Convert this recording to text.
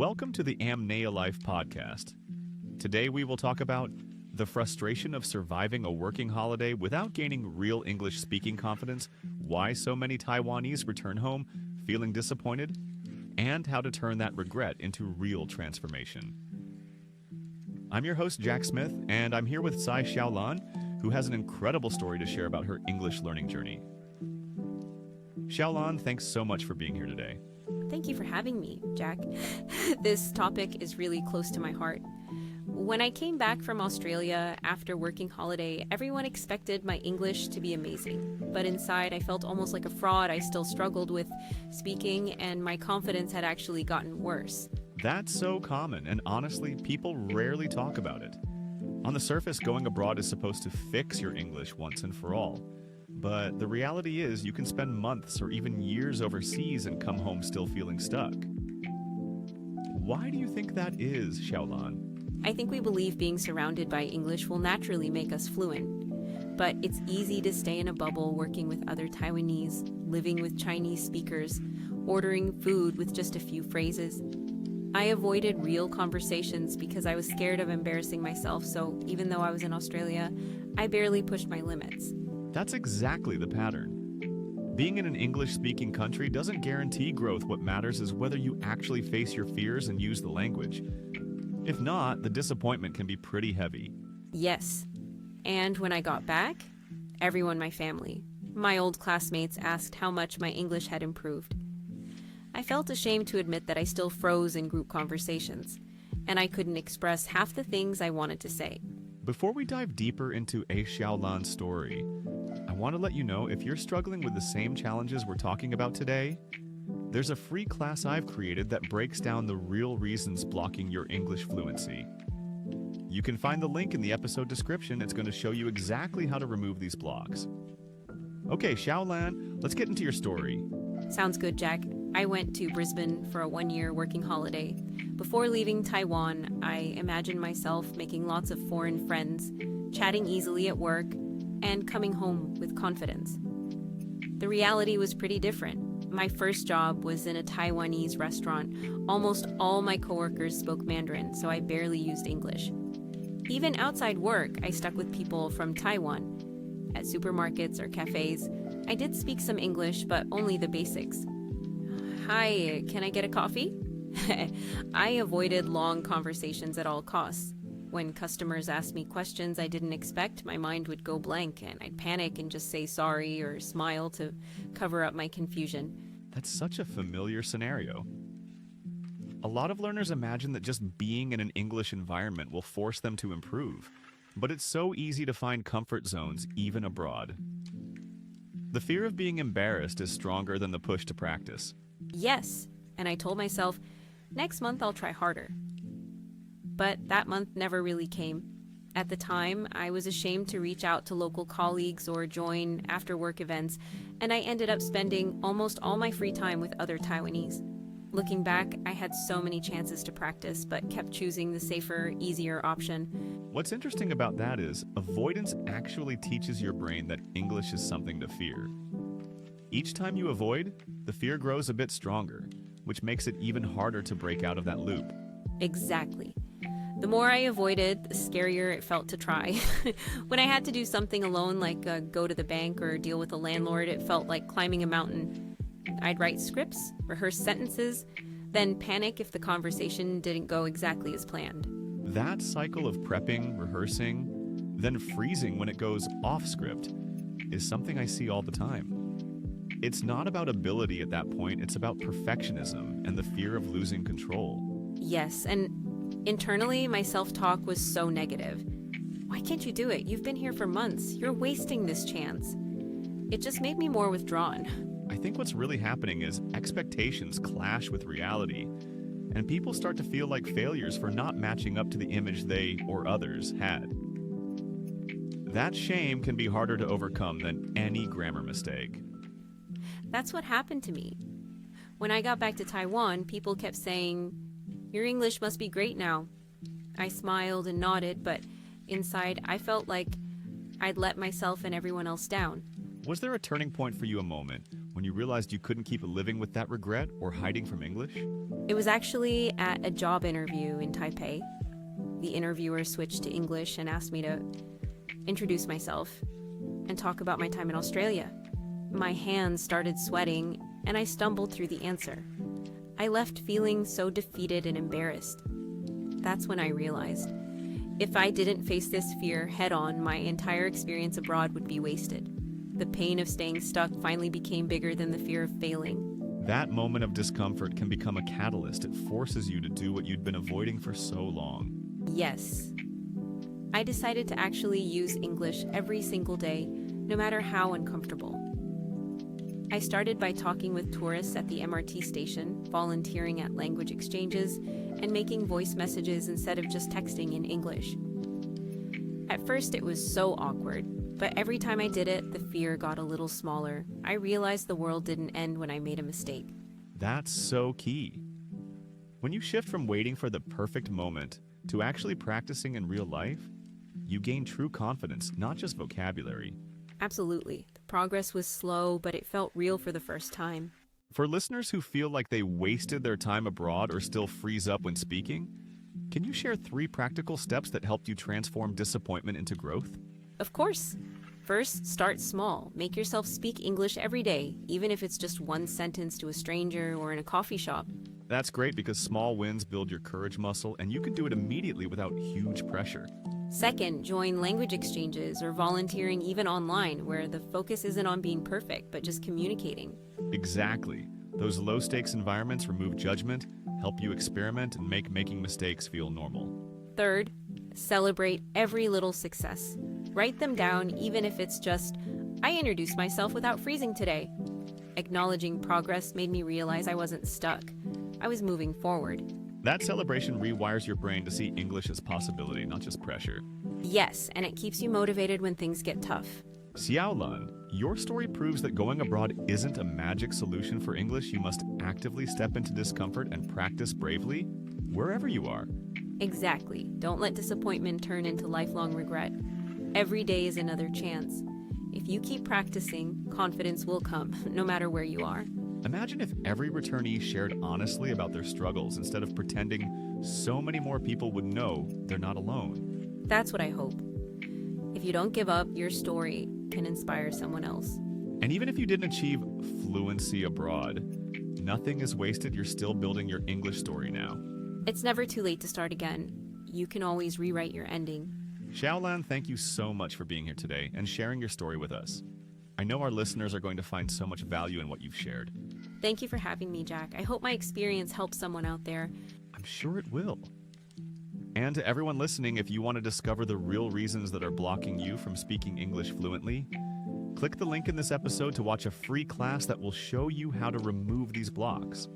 Welcome to the Amnayalife podcast. Today we will talk about the frustration of surviving a working holiday without gaining real English speaking confidence, why so many Taiwanese return home feeling disappointed, and how to turn that regret into real transformation. I'm your host, Jack Smith, and I'm here with Tsai Xiaolan, who has an incredible story to share about her English learning journey. Xiaolan, thanks so much for being here today. Thank you for having me, Jack. This topic is really close to my heart. When I came back from Australia after working holiday, everyone expected my English to be amazing. But inside, I felt almost like a fraud. I still struggled with speaking, and my confidence had actually gotten worse. That's so common, and honestly, people rarely talk about it. On the surface, going abroad is supposed to fix your English once and for all. But the reality is you can spend months or even years overseas and come home still feeling stuck. Why do you think that is, Xiaolan? I think we believe being surrounded by English will naturally make us fluent. But it's easy to stay in a bubble working with other Taiwanese, living with Chinese speakers, ordering food with just a few phrases. I avoided real conversations because I was scared of embarrassing myself, so even though I was in Australia, I barely pushed my limits. That's exactly the pattern. Being in an English-speaking country doesn't guarantee growth. What matters is whether you actually face your fears and use the language. If not, the disappointment can be pretty heavy. Yes. And when I got back, everyone in my family, my old classmates, asked how much my English had improved. I felt ashamed to admit that I still froze in group conversations, and I couldn't express half the things I wanted to say. Before we dive deeper into A Xiaolan's story, I want to let you know if you're struggling with the same challenges we're talking about today, there's a free class I've created that breaks down the real reasons blocking your English fluency. You can find the link in the episode description. It's going to show you exactly how to remove these blocks. Okay, Xiaolan, let's get into your story. Sounds good, Jack. I went to Brisbane for a one-year working holiday. Before leaving Taiwan, I imagined myself making lots of foreign friends, chatting easily at work, and coming home with confidence. The reality was pretty different. My first job was in a Taiwanese restaurant. Almost all my coworkers spoke Mandarin, so I barely used English. Even outside work, I stuck with people from Taiwan. At supermarkets or cafes, I did speak some English, but only the basics. Hi, can I get a coffee? I avoided long conversations at all costs. When customers asked me questions I didn't expect, my mind would go blank and I'd panic and just say sorry or smile to cover up my confusion. That's such a familiar scenario. A lot of learners imagine that just being in an English environment will force them to improve, but it's so easy to find comfort zones even abroad. The fear of being embarrassed is stronger than the push to practice. Yes, and I told myself, next month I'll try harder. But that month never really came. At the time, I was ashamed to reach out to local colleagues or join after-work events, and I ended up spending almost all my free time with other Taiwanese. Looking back, I had so many chances to practice, but kept choosing the safer, easier option. What's interesting about that is, avoidance actually teaches your brain that English is something to fear. Each time you avoid, the fear grows a bit stronger, which makes it even harder to break out of that loop. Exactly. The more I avoided, the scarier it felt to try. When I had to do something alone, like go to the bank or deal with a landlord, it felt like climbing a mountain. I'd write scripts, rehearse sentences, then panic if the conversation didn't go exactly as planned. That cycle of prepping, rehearsing, then freezing when it goes off script is something I see all the time. It's not about ability at that point, it's about perfectionism and the fear of losing control. Yes, and internally, my self-talk was so negative. Why can't you do it? You've been here for months. You're wasting this chance. It just made me more withdrawn. I think what's really happening is expectations clash with reality, and people start to feel like failures for not matching up to the image they or others had. That shame can be harder to overcome than any grammar mistake. That's what happened to me. When I got back to Taiwan, people kept saying, "Your English must be great now." I smiled and nodded, but inside I felt like I'd let myself and everyone else down. Was there a turning point for you, a moment when you realized you couldn't keep living with that regret or hiding from English? It was actually at a job interview in Taipei. The interviewer switched to English and asked me to introduce myself and talk about my time in Australia. My hands started sweating, and I stumbled through the answer. I left feeling so defeated and embarrassed. That's when I realized, if I didn't face this fear head-on, my entire experience abroad would be wasted. The pain of staying stuck finally became bigger than the fear of failing. That moment of discomfort can become a catalyst. It forces you to do what you'd been avoiding for so long. Yes. I decided to actually use English every single day, no matter how uncomfortable. I started by talking with tourists at the MRT station, volunteering at language exchanges, and making voice messages instead of just texting in English. At first, it was so awkward, but every time I did it, the fear got a little smaller. I realized the world didn't end when I made a mistake. That's so key. When you shift from waiting for the perfect moment to actually practicing in real life, you gain true confidence, not just vocabulary. Absolutely. The progress was slow, but it felt real for the first time. For listeners who feel like they wasted their time abroad or still freeze up when speaking, can you share 3 practical steps that helped you transform disappointment into growth? Of course. First, start small. Make yourself speak English every day, even if it's just one sentence to a stranger or in a coffee shop. That's great because small wins build your courage muscle, and you can do it immediately without huge pressure. Second, join language exchanges or volunteering even online, where the focus isn't on being perfect, but just communicating. Exactly. Those low-stakes environments remove judgment, help you experiment, and make making mistakes feel normal. Third, celebrate every little success. Write them down, even if it's just, I introduced myself without freezing today. Acknowledging progress made me realize I wasn't stuck. I was moving forward. That celebration rewires your brain to see English as possibility, not just pressure. Yes, and it keeps you motivated when things get tough. Xiaolan, your story proves that going abroad isn't a magic solution for English. You must actively step into discomfort and practice bravely, wherever you are. Exactly. Don't let disappointment turn into lifelong regret. Every day is another chance. If you keep practicing, confidence will come, no matter where you are. Imagine if every returnee shared honestly about their struggles instead of pretending. So many more people would know they're not alone. That's what I hope. If you don't give up, your story can inspire someone else. And even if you didn't achieve fluency abroad, nothing is wasted. You're still building your English story now. It's never too late to start again. You can always rewrite your ending. Xiaolan, thank you so much for being here today and sharing your story with us. I know our listeners are going to find so much value in what you've shared. Thank you for having me, Jack. I hope my experience helps someone out there. I'm sure it will. And to everyone listening, if you want to discover the real reasons that are blocking you from speaking English fluently, click the link in this episode to watch a free class that will show you how to remove these blocks.